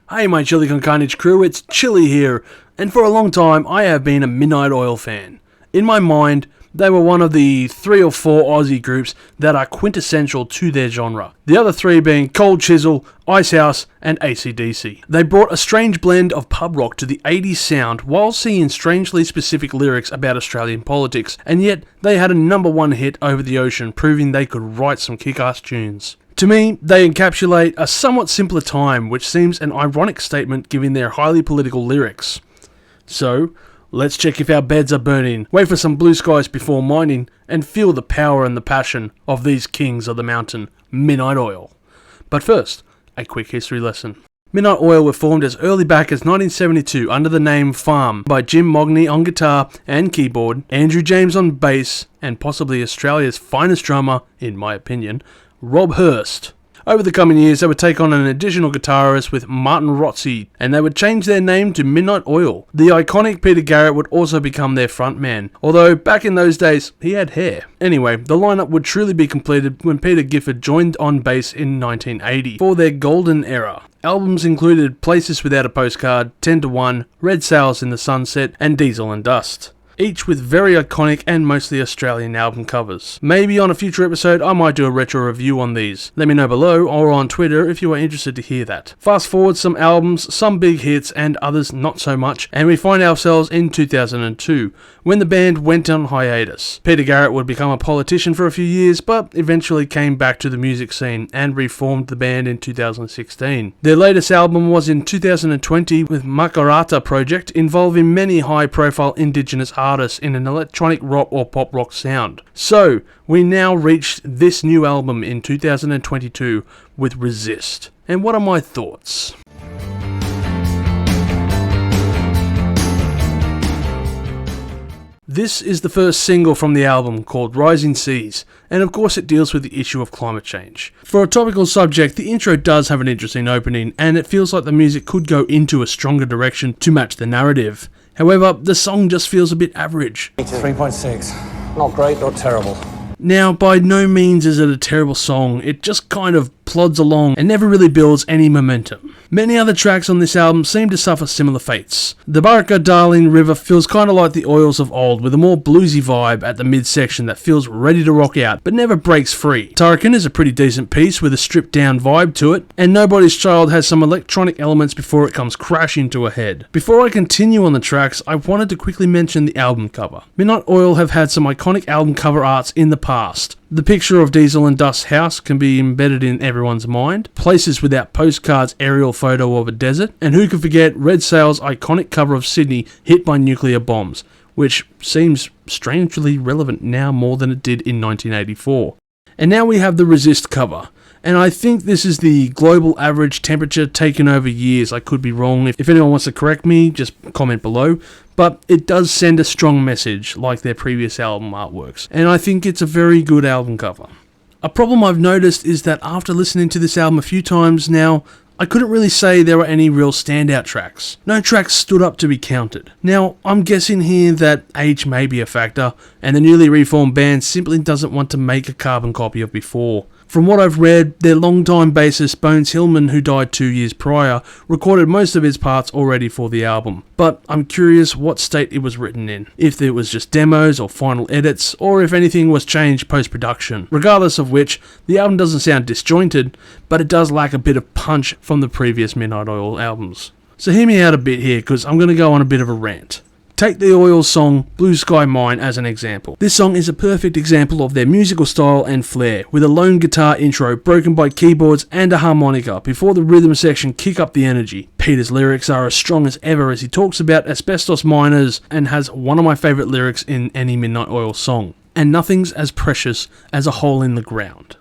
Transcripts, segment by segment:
Hey my Chili Con Carnage crew, it's Chili here, and for a long time I have been a Midnight Oil fan. In my mind, they were one of the 3 or 4 Aussie groups that are quintessential to their genre. The other 3 being Cold Chisel, Icehouse, and AC/DC. They brought a strange blend of pub rock to the 80s sound while singing strangely specific lyrics about Australian politics, and yet they had a #1 hit over the ocean, proving they could write some kick-ass tunes. To me, they encapsulate a somewhat simpler time, which seems an ironic statement given their highly political lyrics. So, let's check if our beds are burning, wait for some blue skies before mining, and feel the power and the passion of these kings of the mountain, Midnight Oil. But first, a quick history lesson. Midnight Oil were formed as early back as 1972 under the name Farm by Jim Mogney on guitar and keyboard, Andrew James on bass, and possibly Australia's finest drummer, in my opinion, Rob Hurst. Over the coming years, they would take on an additional guitarist with Martin Rotzi, and they would change their name to Midnight Oil. The iconic Peter Garrett would also become their frontman, although back in those days, he had hair. Anyway, the lineup would truly be completed when Peter Gifford joined on bass in 1980 for their golden era. Albums included Places Without a Postcard, 10 to 1, Red Sails in the Sunset, and Diesel and Dust, each with very iconic and mostly Australian album covers. Maybe on a future episode I might do a retro review on these. Let me know below or on Twitter if you are interested to hear that. Fast forward some albums, some big hits and others not so much, and we find ourselves in 2002 when the band went on hiatus. Peter Garrett would become a politician for a few years but eventually came back to the music scene and reformed the band in 2016. Their latest album was in 2020 with Makarrata Project, involving many high profile indigenous artists in an electronic rock or pop rock sound. So, we now reached this new album in 2022 with Resist. And what are my thoughts? This is the first single from the album, called Rising Seas, and of course it deals with the issue of climate change. For a topical subject, the intro does have an interesting opening, and it feels like the music could go into a stronger direction to match the narrative. However, the song just feels a bit average. 3.6. Not great, not terrible. Now, by no means is it a terrible song, it just kind of plods along and never really builds any momentum. Many other tracks on this album seem to suffer similar fates. The Barka Darling River feels kinda like the Oils of old, with a more bluesy vibe at the midsection that feels ready to rock out, but never breaks free. Turrican is a pretty decent piece with a stripped down vibe to it, and Nobody's Child has some electronic elements before it comes crashing to a head. Before I continue on the tracks, I wanted to quickly mention the album cover. Midnight Oil have had some iconic album cover arts in the past. The picture of Diesel and Dust's house can be embedded in everyone's mind, Places Without Postcards aerial photo of a desert, and who could forget Red Sail's iconic cover of Sydney hit by nuclear bombs, which seems strangely relevant now more than it did in 1984. And now we have the Resist cover. And I think this is the global average temperature taken over years. I could be wrong. If anyone wants to correct me, just comment below. But it does send a strong message, like their previous album artworks. And I think it's a very good album cover. A problem I've noticed is that after listening to this album a few times now, I couldn't really say there were any real standout tracks. No tracks stood up to be counted. Now, I'm guessing here that age may be a factor, and the newly reformed band simply doesn't want to make a carbon copy of before. From what I've read, their longtime bassist Bones Hillman, who died 2 years prior, recorded most of his parts already for the album. But I'm curious what state it was written in. If it was just demos or final edits, or if anything was changed post-production. Regardless of which, the album doesn't sound disjointed, but it does lack a bit of punch from the previous Midnight Oil albums. So hear me out a bit here, because I'm going to go on a bit of a rant. Take the Oils song Blue Sky Mine as an example. This song is a perfect example of their musical style and flair, with a lone guitar intro broken by keyboards and a harmonica before the rhythm section kick up the energy. Peter's lyrics are as strong as ever as he talks about asbestos miners and has one of my favourite lyrics in any Midnight Oil song. And nothing's as precious as a hole in the ground.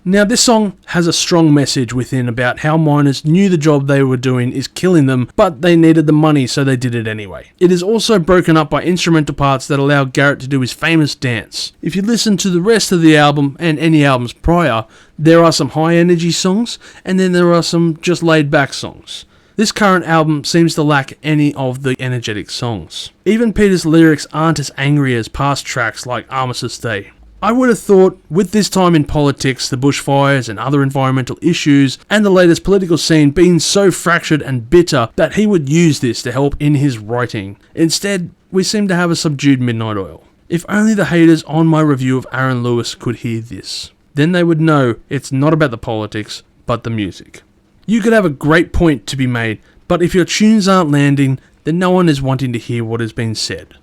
Now, this song has a strong message within about how miners knew the job they were doing is killing them, but they needed the money, so they did it anyway. It is also broken up by instrumental parts that allow Garrett to do his famous dance. If you listen to the rest of the album, and any albums prior, there are some high energy songs, and then there are some just laid back songs. This current album seems to lack any of the energetic songs. Even Peter's lyrics aren't as angry as past tracks like Armistice Day. I would have thought, with this time in politics, the bushfires and other environmental issues, and the latest political scene being so fractured and bitter, that he would use this to help in his writing. Instead, we seem to have a subdued Midnight Oil. If only the haters on my review of Aaron Lewis could hear this. Then they would know it's not about the politics, but the music. You could have a great point to be made, but if your tunes aren't landing, then no one is wanting to hear what has been said.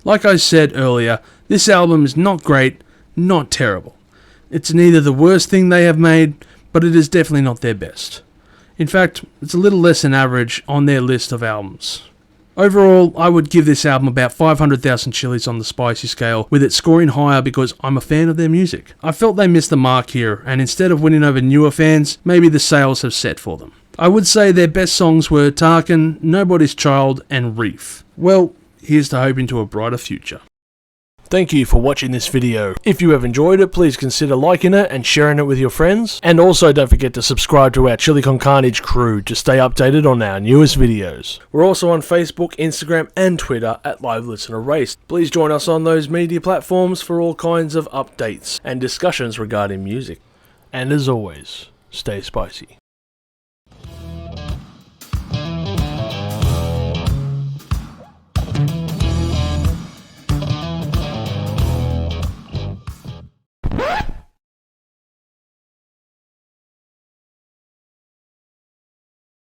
Like I said earlier, this album is not great, not terrible. It's neither the worst thing they have made, but it is definitely not their best. In fact, it's a little less than average on their list of albums. Overall, I would give this album about 500,000 chilies on the spicy scale, with it scoring higher because I'm a fan of their music. I felt they missed the mark here, and instead of winning over newer fans, maybe the sales have set for them. I would say their best songs were Tarkan, Nobody's Child, and Reef. Well, here's to hoping to a brighter future. Thank you for watching this video. If you have enjoyed it, please consider liking it and sharing it with your friends. And also don't forget to subscribe to our Chili Con Carnage crew to stay updated on our newest videos. We're also on Facebook, Instagram and Twitter at Live Listen Erased. Please join us on those media platforms for all kinds of updates and discussions regarding music. And as always, stay spicy.